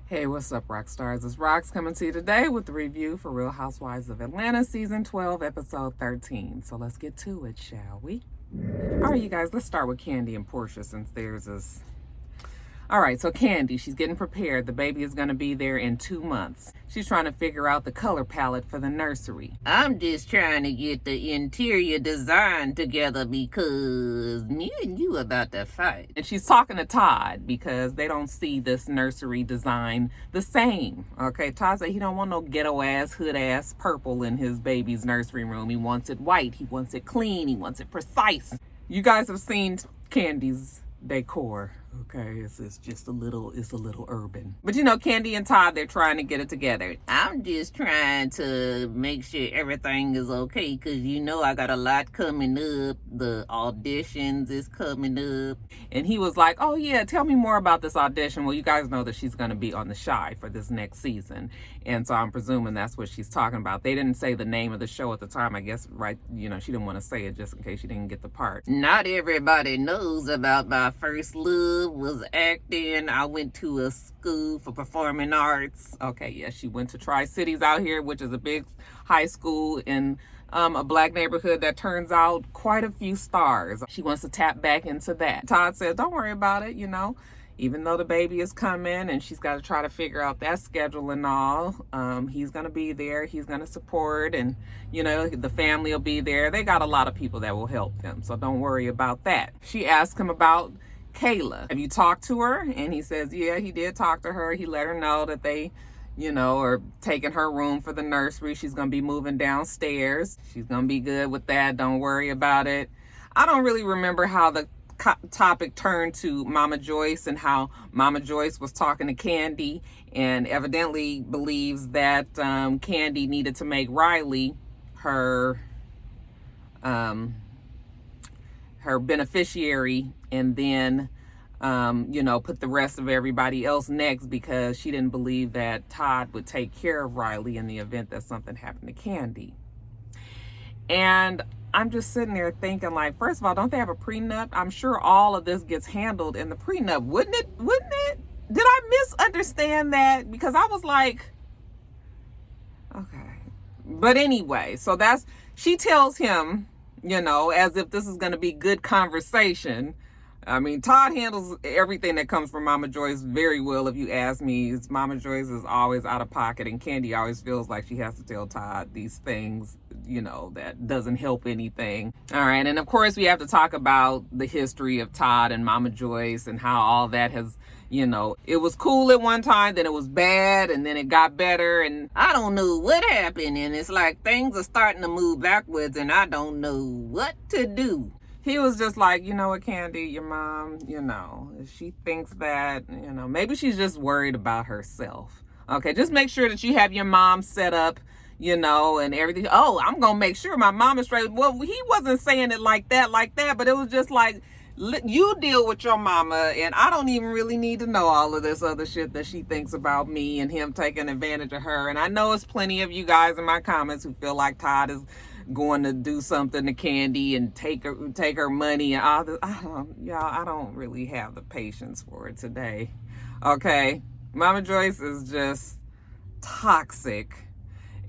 Hey, what's up, Roxstars? It's Rox coming to you today with the review for Real Housewives of Atlanta, Season 12, Episode 13. So let's get to it, shall we? All right, you guys, let's start with Kandi and Porsha since there's this... All right, so Kandi, she's getting prepared. The baby is going to be there in 2 months. She's trying to figure out the color palette for the nursery. I'm just trying to get the interior design together because me and you about to fight. And she's talking to Todd because they don't see this nursery design the same. Okay, Todd said he don't want no ghetto-ass, hood-ass purple in his baby's nursery room. He wants it white. He wants it clean. He wants it precise. You guys have seen Kandi's decor. Okay, it's just a little urban. But you know, Kandi and Todd, they're trying to get it together. I'm just trying to make sure everything is okay because you know I got a lot coming up. The auditions is coming up. And he was like, oh yeah, tell me more about this audition. Well, you guys know that she's going to be on The Shy for this next season. And so I'm presuming that's what she's talking about. They didn't say the name of the show at the time, I guess, right? You know, she didn't want to say it just in case she didn't get the part. Not everybody knows about my first love was acting. I went to a school for performing arts. Okay, yeah, she went to Tri-Cities out here, which is a big high school in a black neighborhood that turns out quite a few stars. She wants to tap back into that. Todd said, don't worry about it, you know. Even though the baby is coming and she's got to try to figure out that schedule and all, he's going to be there. He's going to support, and, you know, the family will be there. They got a lot of people that will help them, so don't worry about that. She asked him about Kayla. Have you talked to her? And he says, yeah, he did talk to her. He let her know that they, you know, are taking her room for the nursery. She's going to be moving downstairs. She's going to be good with that. Don't worry about it. I don't really remember how the topic turned to Mama Joyce and how Mama Joyce was talking to Kandi and evidently believes that Kandi needed to make Riley her beneficiary and then you know, put the rest of everybody else next because she didn't believe that Todd would take care of Riley in the event that something happened to Kandi. And I'm just sitting there thinking, like, first of all, don't they have a prenup? I'm sure all of this gets handled in the prenup. Wouldn't it? Did I misunderstand that? Because I was like, okay. But anyway, so she tells him, you know, as if this is going to be good conversation. I mean, Todd handles everything that comes from Mama Joyce very well, if you ask me. Mama Joyce is always out of pocket, and Kandi always feels like she has to tell Todd these things, you know, that doesn't help anything. All right, and of course we have to talk about the history of Todd and Mama Joyce and how all that has, you know, it was cool at one time, then it was bad, and then it got better, and I don't know what happened, and it's like things are starting to move backwards, and I don't know what to do. He was just like, you know what, Kandi, your mom, you know, if she thinks that, you know, maybe she's just worried about herself. Okay, just make sure that you have your mom set up, you know, and everything. Oh, I'm going to make sure my mom is straight. Well, he wasn't saying it like that, but it was just like, you deal with your mama, and I don't even really need to know all of this other shit that she thinks about me and him taking advantage of her. And I know it's plenty of you guys in my comments who feel like Todd is going to do something to Kandi and take her money and all this. I don't really have the patience for it today. Okay, Mama Joyce is just toxic,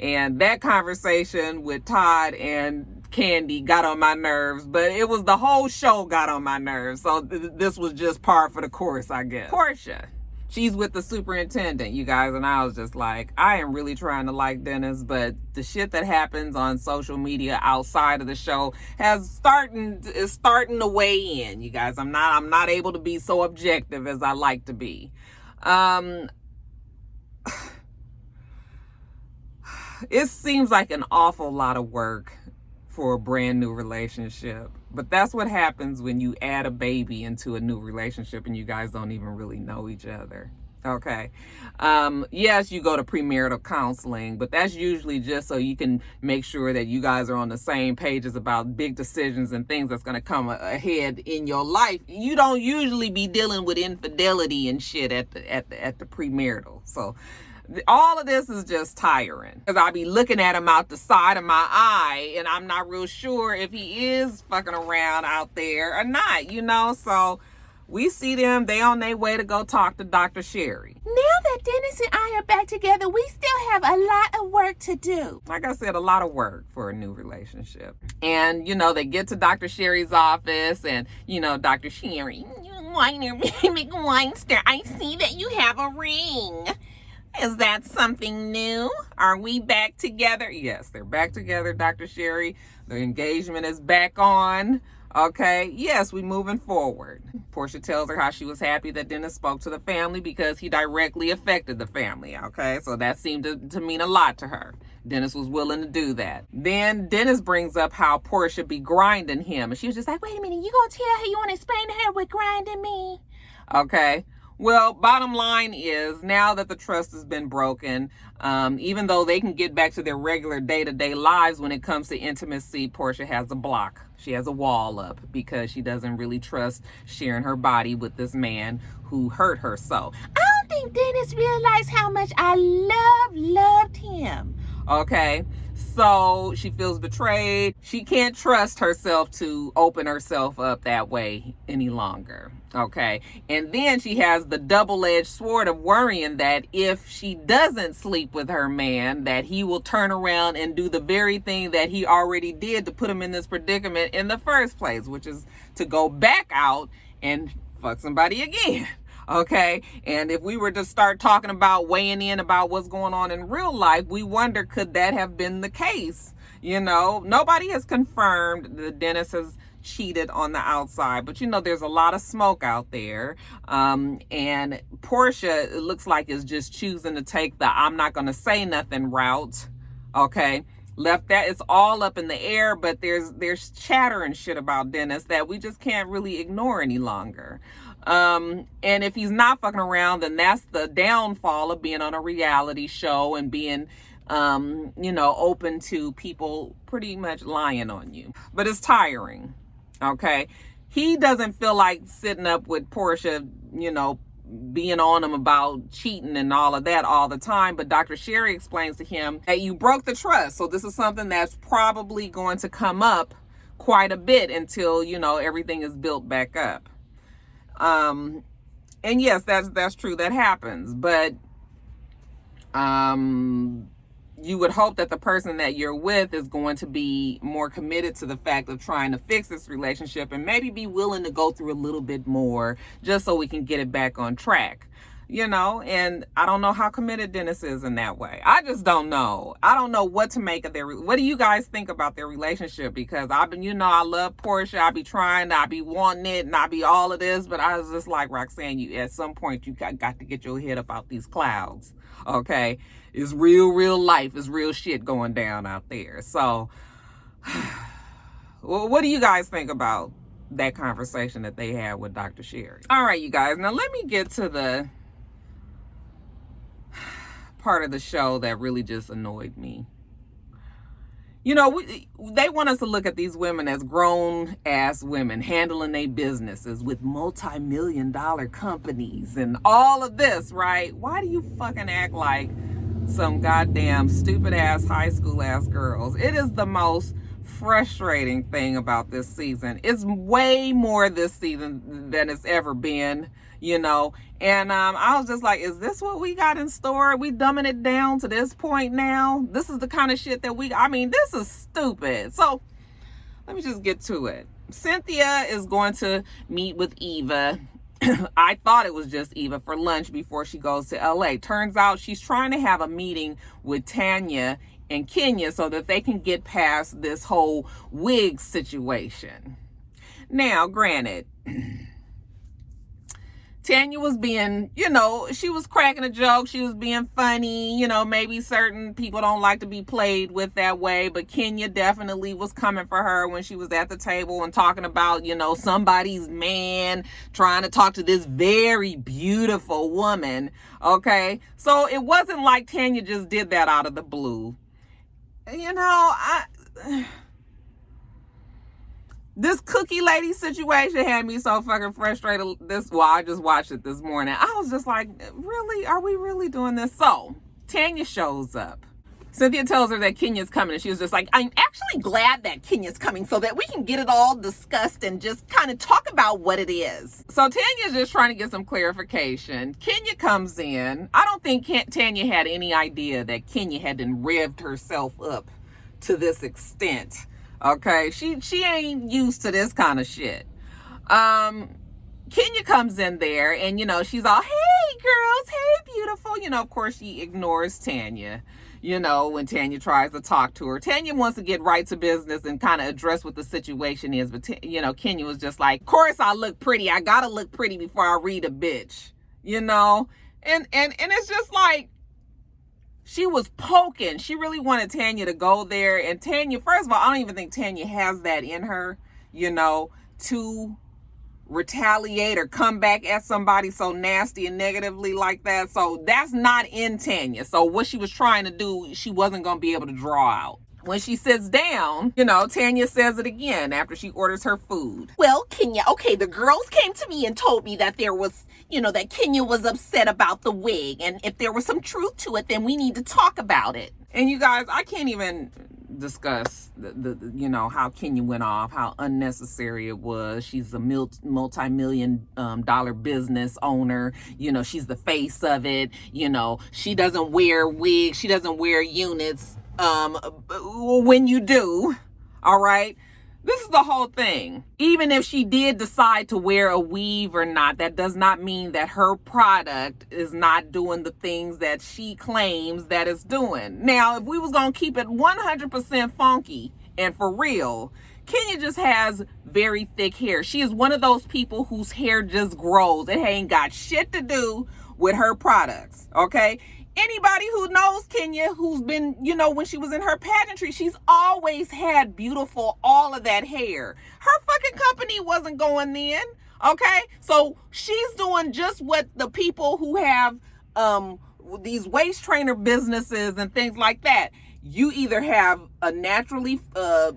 and that conversation with Todd and Kandi got on my nerves, but it was the whole show got on my nerves, so this was just par for the course, I guess. Porsha, she's with the superintendent, you guys, and I was just like, I am really trying to like Dennis, but the shit that happens on social media outside of the show is starting to weigh in, you guys. I'm not able to be so objective as I like to be. It seems like an awful lot of work for a brand new relationship, but that's what happens when you add a baby into a new relationship and you guys don't even really know each other. Okay. Yes, you go to premarital counseling, but that's usually just so you can make sure that you guys are on the same pages about big decisions and things that's going to come ahead in your life. You don't usually be dealing with infidelity and shit at the premarital. So all of this is just tiring, because I'll be looking at him out the side of my eye and I'm not real sure if he is fucking around out there or not, you know. So we see them, they on their way to go talk to Dr. Sherry. Now that that Dennis and I are back together, we still have a lot of work to do. Like I said, a lot of work for a new relationship. And, you know, they get to Dr. Sherry's office and, you know, Dr. Sherry, Whiner, McWinester, I see that you have a ring. Is that something new? Are we back together? yes, they're back together, Dr. Sherry. The engagement is back on. Okay, yes, we moving forward. Porsha tells her how she was happy that Dennis spoke to the family because he directly affected the family. Okay, so that seemed to mean a lot to her. Dennis was willing to do that. Then Dennis brings up how Porsha be grinding him. And she was just like, wait a minute, you gonna tell her, you wanna explain to her what grinding me? okay. Well, bottom line is, now that the trust has been broken, even though they can get back to their regular day-to-day lives, when it comes to intimacy, Porsha has a block. She has a wall up because she doesn't really trust sharing her body with this man who hurt her so. I don't think Dennis realized how much I loved him. Okay, so she feels betrayed. She can't trust herself to open herself up that way any longer. Okay, and then she has the double-edged sword of worrying that if she doesn't sleep with her man, that he will turn around and do the very thing that he already did to put him in this predicament in the first place, which is to go back out and fuck somebody again. Okay, and if we were to start talking about weighing in about what's going on in real life, we wonder, could that have been the case? You know, nobody has confirmed that Dennis has cheated on the outside, but you know, there's a lot of smoke out there. And Porsha, it looks like, is just choosing to take the I'm not going to say nothing route. Okay, left that, it's all up in the air, but there's chatter and shit about Dennis that we just can't really ignore any longer. And if he's not fucking around, then that's the downfall of being on a reality show and being, you know, open to people pretty much lying on you. But it's tiring. Okay. He doesn't feel like sitting up with Porsha, you know, being on him about cheating and all of that all the time. But Dr. Sherry explains to him that you broke the trust. So this is something that's probably going to come up quite a bit until, you know, everything is built back up. And yes, that's true. That happens. But, you would hope that the person that you're with is going to be more committed to the fact of trying to fix this relationship and maybe be willing to go through a little bit more just so we can get it back on track, you know. And I don't know how committed Dennis is in that way. I just don't know. I don't know what to make of what do you guys think about their relationship? Because I've been, you know, I love Porsha. I be trying, I be wanting it, and I be all of this, but I was just like Roxanne, you at some point you got to get your head up out these clouds. Okay, it's real life. It's real shit going down out there. So, well, what do you guys think about that conversation that they had with Dr. Sherry? All right, you guys. Now let me get to the part of the show that really just annoyed me. You know, they want us to look at these women as grown-ass women handling their businesses with multi-million-dollar companies and all of this, right? Why do you fucking act like some goddamn stupid-ass high school-ass girls? It is the most frustrating thing about this season. It's way more this season than it's ever been, you know. And I was just like, is this what we got in store? Are we dumbing it down to this point now? This is the kind of shit that this is stupid. So let me just get to it. Cynthia is going to meet with Eva. I thought it was just Eva for lunch before she goes to LA. Turns out she's trying to have a meeting with Tanya and Kenya so that they can get past this whole wig situation. Now, granted, Tanya was being, you know, she was cracking a joke. She was being funny. You know, maybe certain people don't like to be played with that way, but Kenya definitely was coming for her when she was at the table and talking about, you know, somebody's man trying to talk to this very beautiful woman. Okay. So it wasn't like Tanya just did that out of the blue. You know, this cookie lady situation had me so fucking frustrated. I just watched it this morning. I was just like, really? Are we really doing this? So Tanya shows up. Cynthia tells her that Kenya's coming, and she was just like, I'm actually glad that Kenya's coming so that we can get it all discussed and just kind of talk about what it is. So Tanya's just trying to get some clarification. Kenya comes in. I don't think Tanya had any idea that Kenya had then revved herself up to this extent. Okay, she ain't used to this kind of shit. Kenya comes in there and, you know, she's all, hey girls, hey beautiful. You know, of course she ignores Tanya, you know, when Tanya tries to talk to her. Tanya wants to get right to business and kind of address what the situation is. But, you know, Kenya was just like, of course I look pretty. I gotta look pretty before I read a bitch, you know? And it's just like, she was poking. She really wanted Tanya to go there. And Tanya, first of all, I don't even think Tanya has that in her, you know, to retaliate or come back at somebody so nasty and negatively like that. So that's not in Tanya. So what she was trying to do, she wasn't going to be able to draw out. When she sits down, you know, Tanya says it again after she orders her food. Well, Kenya, okay, the girls came to me and told me that there was, you know, that Kenya was upset about the wig. And if there was some truth to it, then we need to talk about it. And you guys, I can't even discuss the you know, how Kenya went off, how unnecessary it was. She's a multi-million dollar business owner. You know, she's the face of it. You know, she doesn't wear wigs. She doesn't wear units. When you do, all right, this is the whole thing. Even if she did decide to wear a weave or not, that does not mean that her product is not doing the things that she claims that it's doing. Now, if we was gonna keep it 100% funky and for real, Kenya just has very thick hair. She is one of those people whose hair just grows. It ain't got shit to do with her products, okay? Anybody who knows Kenya, who's been, you know, when she was in her pageantry, she's always had beautiful, all of that hair. Her fucking company wasn't going in, okay? So she's doing just what the people who have these waist trainer businesses and things like that. You either have a naturally,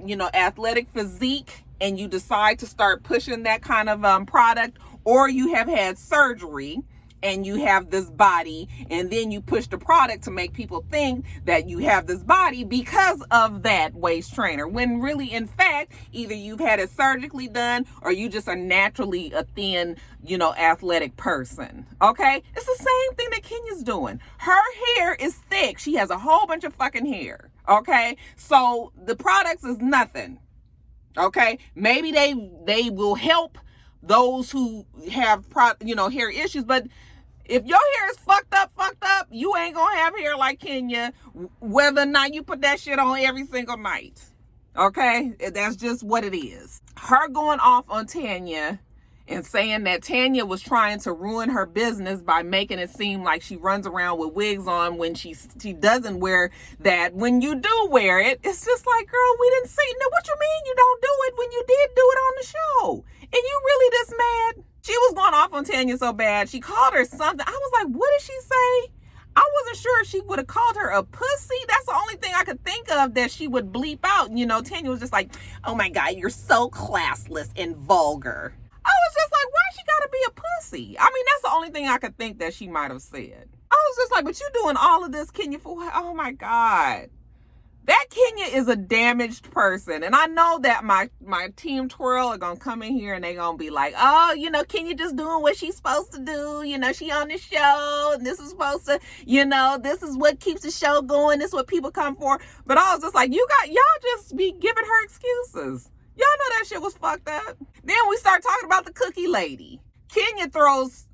you know, athletic physique and you decide to start pushing that kind of product, or you have had surgery and you have this body, and then you push the product to make people think that you have this body because of that waist trainer. When really, in fact, either you've had it surgically done or you just are naturally a thin, you know, athletic person. Okay? It's the same thing that Kenya's doing. Her hair is thick. She has a whole bunch of fucking hair. Okay? So the products is nothing. Okay? Maybe they will help those who have hair issues, but if your hair is fucked up, you ain't gonna have hair like Kenya, whether or not you put that shit on every single night. Okay? That's just what it is. Her going off on Tanya and saying that Tanya was trying to ruin her business by making it seem like she runs around with wigs on when she doesn't wear that. When you do wear it, it's just like, girl, we didn't see. No, what you mean you don't do it when you did do it on the show? And you really this mad? She was going off on Tanya so bad. She called her something. I was like, what did she say? I wasn't sure if she would have called her a pussy. That's the only thing I could think of that she would bleep out. You know, Tanya was just like, oh my God, you're so classless and vulgar. I was just like, why she gotta be a pussy? I mean, that's the only thing I could think that she might have said. I was just like, but you doing all of this, Kenya, for what? Oh my God. That Kenya is a damaged person. And I know that my team twirl are going to come in here and they're going to be like, oh, you know, Kenya just doing what she's supposed to do. You know, she on the show and this is supposed to, you know, this is what keeps the show going. This is what people come for. But I was just like, y'all just be giving her excuses. Y'all know that shit was fucked up. Then we start talking about the cookie lady. Kenya throws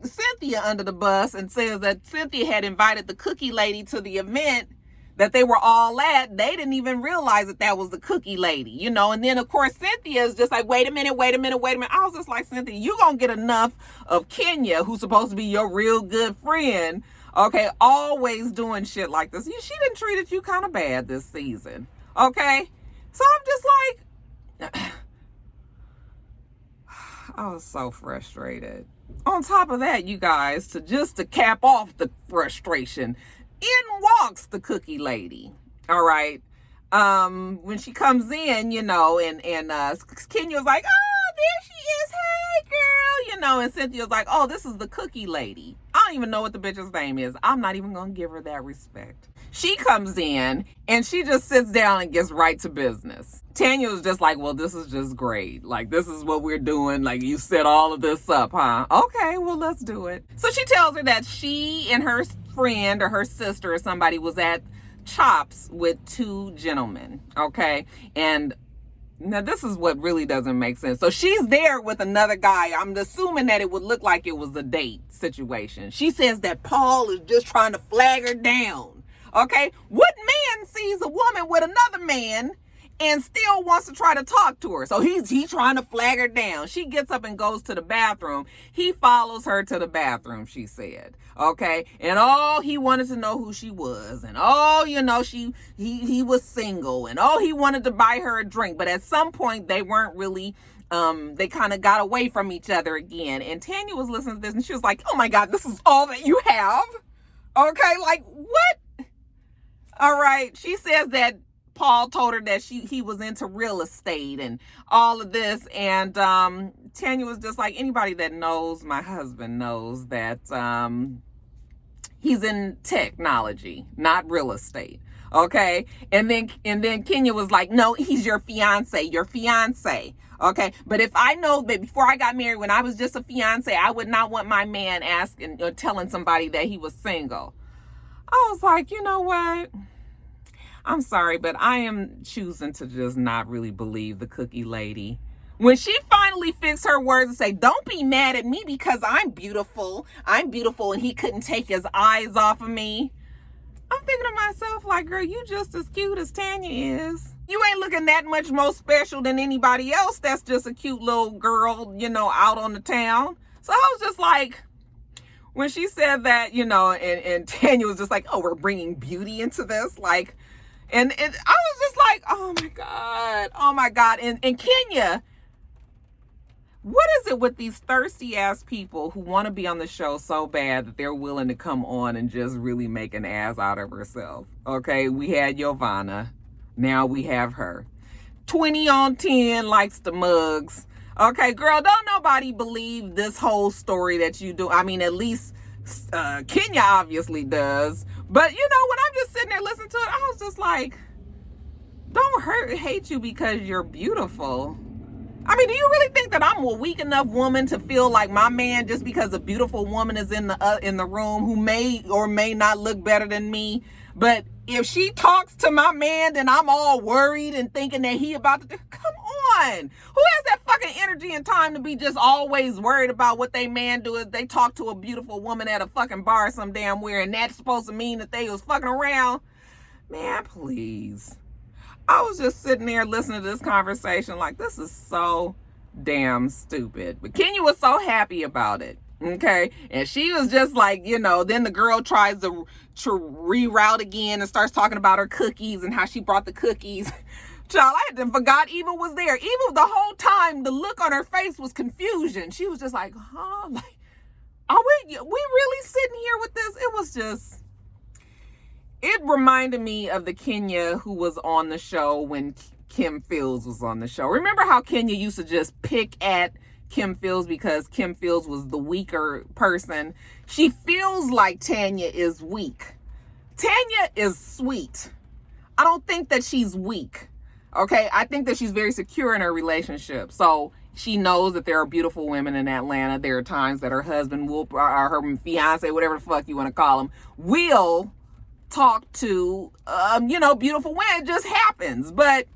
Cynthia under the bus and says that Cynthia had invited the cookie lady to the event that they were all at. They didn't even realize that was the cookie lady, you know. And then, of course, Cynthia is just like, wait a minute. I was just like, Cynthia, you gonna get enough of Kenya, who's supposed to be your real good friend, okay, always doing shit like this. She done treated you kind of bad this season, okay? So I'm just like, I was so frustrated. On top of that, you guys, to cap off the frustration, in walks the cookie lady. All right. When she comes in, you know, and Kenya's like, oh, there she is. Hey, girl. You know, and Cynthia's like, oh, this is the cookie lady. I don't even know what the bitch's name is. I'm not even going to give her that respect. She comes in and she just sits down and gets right to business. Tanya was just like, well, this is just great. Like, this is what we're doing. Like, you set all of this up, huh? Okay, well, let's do it. So she tells her that she and her friend or her sister or somebody was at Chops with two gentlemen, okay? And now this is what really doesn't make sense. So she's there with another guy. I'm assuming that it would look like it was a date situation. She says that Paul is just trying to flag her down, okay? What man sees a woman with another man and still wants to try to talk to her? So he's trying to flag her down. She gets up and goes to the bathroom. He follows her to the bathroom, she said. Okay. And he wanted to know who she was. And he was single. And he wanted to buy her a drink. But at some point they weren't really, they kind of got away from each other again. And Tanya was listening to this and she was like, oh my God, this is all that you have? Okay. Like, what? All right. She says that Paul told her that he was into real estate and all of this. And Tanya was just like, anybody that knows my husband knows that he's in technology, not real estate. Okay. And then Kenya was like, no, he's your fiance. Okay. But if I know that before I got married, when I was just a fiance, I would not want my man asking or telling somebody that he was single. I was like, you know what? I'm sorry, but I am choosing to just not really believe the cookie lady. When she finally fixed her words and say, don't be mad at me because I'm beautiful, and he couldn't take his eyes off of me. I'm thinking to myself, like, girl, you just as cute as Tanya is. You ain't looking that much more special than anybody else that's just a cute little girl, out on the town. So I was just like, when she said that, and Tanya was just like, oh, we're bringing beauty into this, like, and I was just like, oh my God. And Kenya, what is it with these thirsty ass people who want to be on the show so bad that they're willing to come on and just really make an ass out of herself? Okay, we had Giovanna. Now we have her. 20 on 10 likes the mugs. Okay, girl, don't nobody believe this whole story that you do. I mean, at least Kenya obviously does. But, when I'm just sitting there listening to it, I was just like, don't hate you because you're beautiful. I mean, do you really think that I'm a weak enough woman to feel like my man, just because a beautiful woman is in the room who may or may not look better than me, but if she talks to my man, then I'm all worried and thinking that he about to come on. Who has that fucking energy and time to be just always worried about what they man do if they talk to a beautiful woman at a fucking bar some damn where, and that's supposed to mean that they was fucking around? Man, please. I was just sitting there listening to this conversation like, this is so damn stupid. But Kenya was so happy about it. Okay. And she was just like, then the girl tries to reroute again and starts talking about her cookies and how she brought the cookies. Child, I had forgot Eva was there. Eva, the whole time, the look on her face was confusion. She was just like, huh? Like, are we really sitting here with this? It was just, it reminded me of the Kenya who was on the show when Kim Fields was on the show. Remember how Kenya used to just pick at Kim Fields because Kim Fields was the weaker person? She feels like Tanya is weak. Tanya is sweet. I don't think that she's weak. Okay, I think that she's very secure in her relationship. So she knows that there are beautiful women in Atlanta. There are times that her husband will, or her fiance, whatever the fuck you want to call him, will talk to, beautiful women. It just happens. But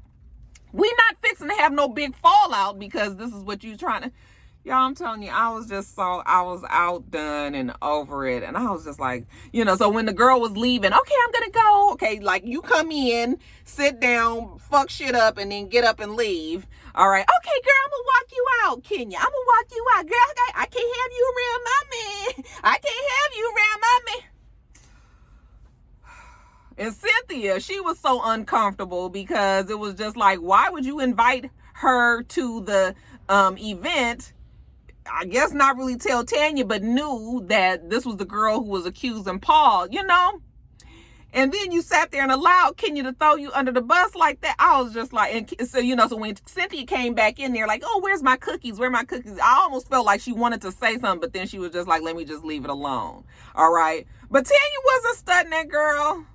we not fixing to have no big fallout because this is what you're trying to. Y'all, I'm telling you, I was outdone and over it. And I was just like, so when the girl was leaving, okay, I'm going to go. Okay, like, you come in, sit down, fuck shit up, and then get up and leave. All right. Okay, girl, I'm going to walk you out, Kenya. I'm going to walk you out. Girl, I can't have you around my man. I can't have you around my man. And Cynthia, she was so uncomfortable because it was just like, why would you invite her to the event? I guess not really tell Tanya, but knew that this was the girl who was accusing Paul, And then you sat there and allowed Kenya to throw you under the bus like that. I was just like, and so, so when Cynthia came back in there, like, oh, where's my cookies? Where are my cookies? I almost felt like she wanted to say something, but then she was just like, let me just leave it alone. All right. But Tanya wasn't studying that girl.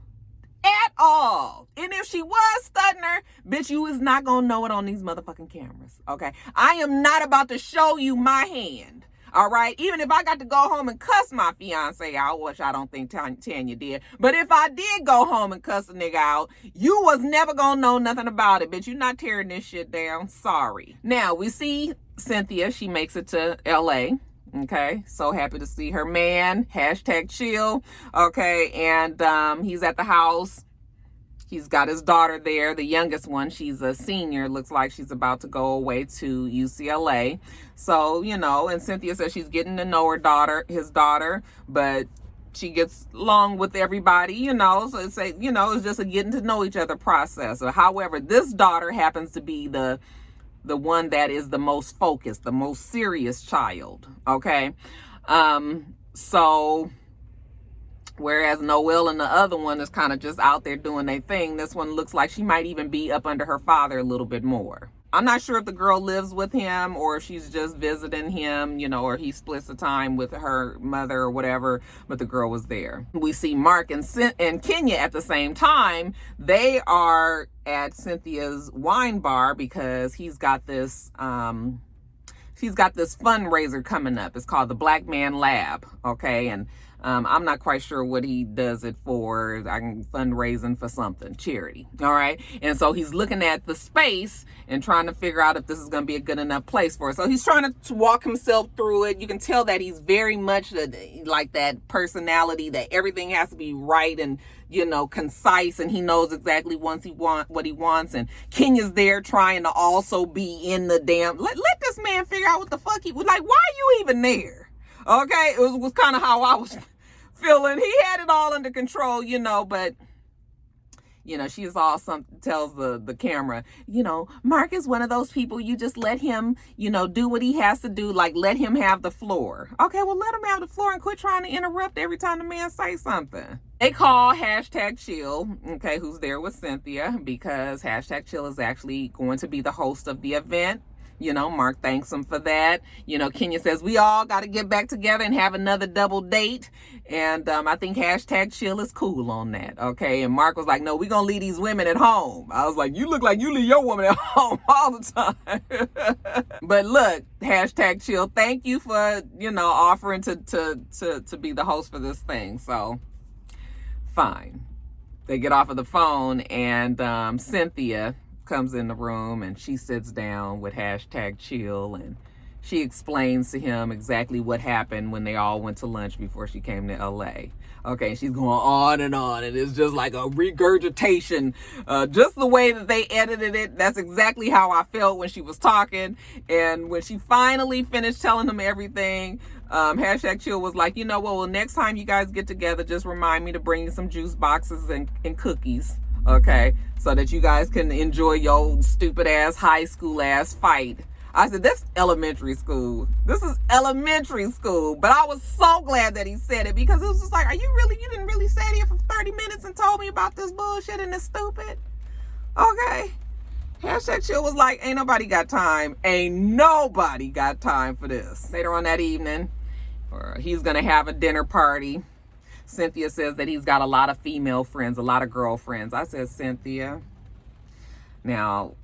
At all. And if she was stunting her, bitch, you is not gonna know it on these motherfucking cameras, okay? I am not about to show you my hand, all right? Even if I got to go home and cuss my fiance out, which I don't think Tanya did, but if I did go home and cuss a nigga out, you was never gonna know nothing about it, bitch. You not tearing this shit down. Sorry. Now, we see Cynthia. She makes it to L.A., okay, so happy to see her man, #chill, okay, and he's at the house. He's got his daughter there, the youngest one. She's a senior. Looks like she's about to go away to UCLA. So, you know, and Cynthia says she's getting to know his daughter, but she gets along with everybody, you know, so it's just a getting to know each other process. However, this daughter happens to be the one that is the most focused, the most serious child, okay? So whereas Noelle and the other one is kind of just out there doing their thing, this one looks like she might even be up under her father a little bit more. I'm not sure if the girl lives with him or if she's just visiting him, you know, or he splits the time with her mother or whatever, but the girl was there. We see Mark and Kenya at the same time. They are at Cynthia's wine bar because he's got this fundraiser coming up. It's called the Black Man Lab, okay? And I'm not quite sure what he does it for. I'm fundraising for something, charity, all right? And so he's looking at the space and trying to figure out if this is going to be a good enough place for it. So he's trying to walk himself through it. You can tell that he's very much like that personality that everything has to be right and, you know, concise, and he knows exactly what he wants. And Kenya's there trying to also be in the damn, let this man figure out what the fuck he was like. Why are you even there? Okay, it was kind of how I was feeling. He had it all under control, you know, but, you know, she's all tells the camera, you know, Mark is one of those people, you just let him, you know, do what he has to do, like let him have the floor. Okay, well, let him have the floor and quit trying to interrupt every time the man says something. They call #chill, okay, who's there with Cynthia, because #chill is actually going to be the host of the event. You know, Mark thanks him for that. You know, Kenya says, we all got to get back together and have another double date. And I think #chill is cool on that, okay? And Mark was like, no, we're going to leave these women at home. I was like, you look like you leave your woman at home all the time. But look, #chill, thank you for, you know, offering to be the host for this thing. So, fine. They get off of the phone, and Cynthia comes in the room and she sits down with #chill, and she explains to him exactly what happened when they all went to lunch before she came to LA. Okay, she's going on, and it's just like a regurgitation, just the way that they edited it. That's exactly how I felt when she was talking. And when she finally finished telling them everything, #chill was like, you know what, well, next time you guys get together, just remind me to bring you some juice boxes and cookies, okay, so that you guys can enjoy your stupid ass high school ass fight. I said, this elementary school. This is elementary school. But I was so glad that he said it, because it was just like, you didn't really sit here for 30 minutes and told me about this bullshit and this stupid? Okay. #chill was like, ain't nobody got time. Ain't nobody got time for this. Later on that evening, he's going to have a dinner party. Cynthia says that he's got a lot of female friends, a lot of girlfriends. I said, Cynthia, now,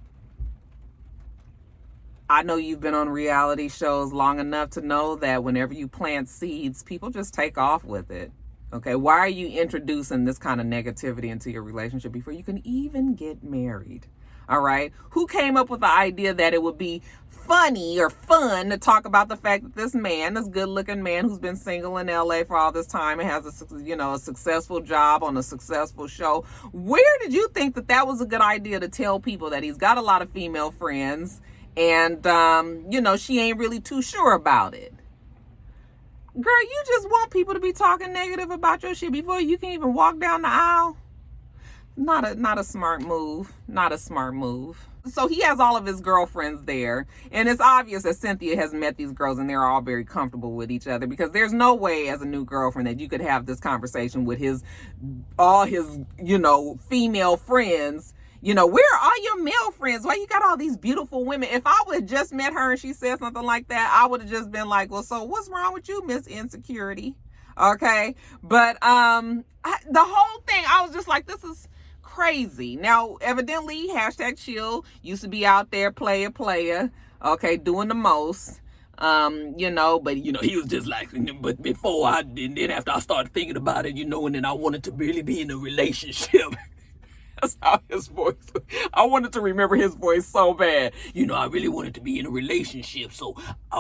I know you've been on reality shows long enough to know that whenever you plant seeds, people just take off with it. Okay, why are you introducing this kind of negativity into your relationship before you can even get married? All right, who came up with the idea that it would be funny or fun to talk about the fact that this man, this good-looking man who's been single in LA for all this time and has a successful job on a successful show, where did you think that was a good idea to tell people that he's got a lot of female friends and she ain't really too sure about it? Girl, you just want people to be talking negative about your shit before you can even walk down the aisle? Not a smart move. Not a smart move. So he has all of his girlfriends there, and it's obvious that Cynthia has met these girls and they're all very comfortable with each other, because there's no way as a new girlfriend that you could have this conversation with all his female friends. Where are your male friends? Why you got all these beautiful women? If I would have just met her and she said something like that, I would have just been like, well, so what's wrong with you, Miss Insecurity? Okay. But the whole thing, I was just like, this is crazy. Now, evidently, hashtag chill used to be out there player, okay, doing the most. But he was just like, but before and then after I started thinking about it, and then I wanted to really be in a relationship. That's how his voice. I wanted to remember his voice so bad. I really wanted to be in a relationship. So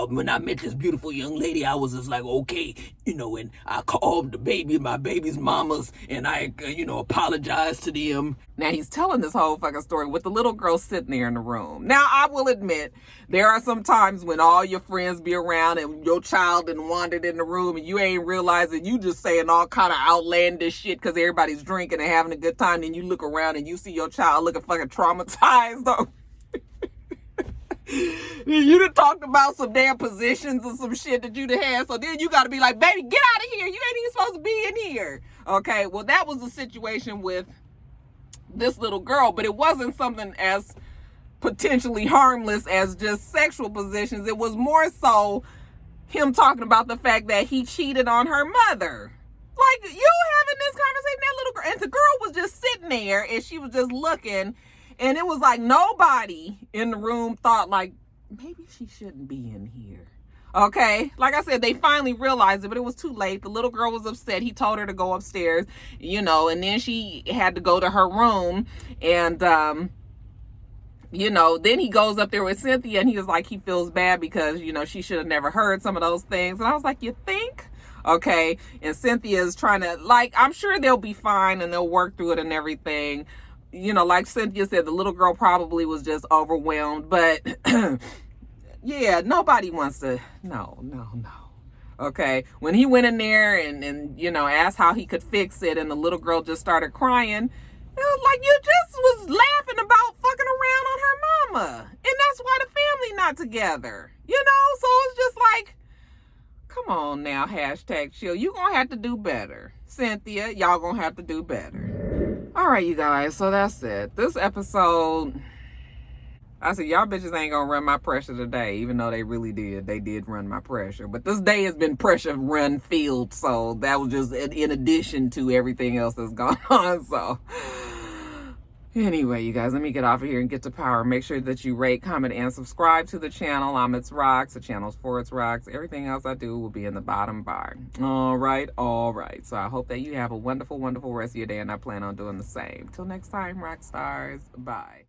when I met this beautiful young lady, I was just like, okay, and I called my baby's mamas, and I, apologized to them. Now he's telling this whole fucking story with the little girl sitting there in the room. Now I will admit, there are some times when all your friends be around and your child and wandered in the room and you ain't realizing you just saying all kind of outlandish shit because everybody's drinking and having a good time. Then you look around and you see your child looking fucking traumatized though. You done talked about some damn positions or some shit that you done had. So then you got to be like, baby, get out of here. You ain't even supposed to be in here. Okay, well, that was the situation with this little girl, but it wasn't something as potentially harmless as just sexual positions. It was more so him talking about the fact that he cheated on her mother. Like, you having this conversation, that little girl, and the girl was just sitting there and she was just looking, and it was like nobody in the room thought like, maybe she shouldn't be in here. Okay, like I said, they finally realized it, but it was too late. The little girl was upset. He told her to go upstairs, and then she had to go to her room, and then he goes up there with Cynthia, and he was like, he feels bad because, she should have never heard some of those things. And I was like, you think? Okay. And Cynthia is trying to, like, I'm sure they'll be fine and they'll work through it and everything. Like Cynthia said, the little girl probably was just overwhelmed, but yeah, nobody wants to, no. Okay. When he went in there and asked how he could fix it, and the little girl just started crying, it was like, you just was laughing about fucking around on her mama. And that's why the family not together. So it's just like, come on now, hashtag chill. You gonna have to do better. Cynthia, y'all gonna have to do better. All right, you guys. So that's it. This episode, I said, y'all bitches ain't gonna run my pressure today, even though they really did. They did run my pressure. But this day has been pressure run filled. So that was just in addition to everything else that's gone on. So anyway, you guys, let me get off of here and get to power. Make sure that you rate, comment, and subscribe to the channel. I'm itsrox. The channel's for itsrox. Everything else I do will be in the bottom bar. All right. So I hope that you have a wonderful, wonderful rest of your day, and I plan on doing the same. Till next time, Roxstars. Bye.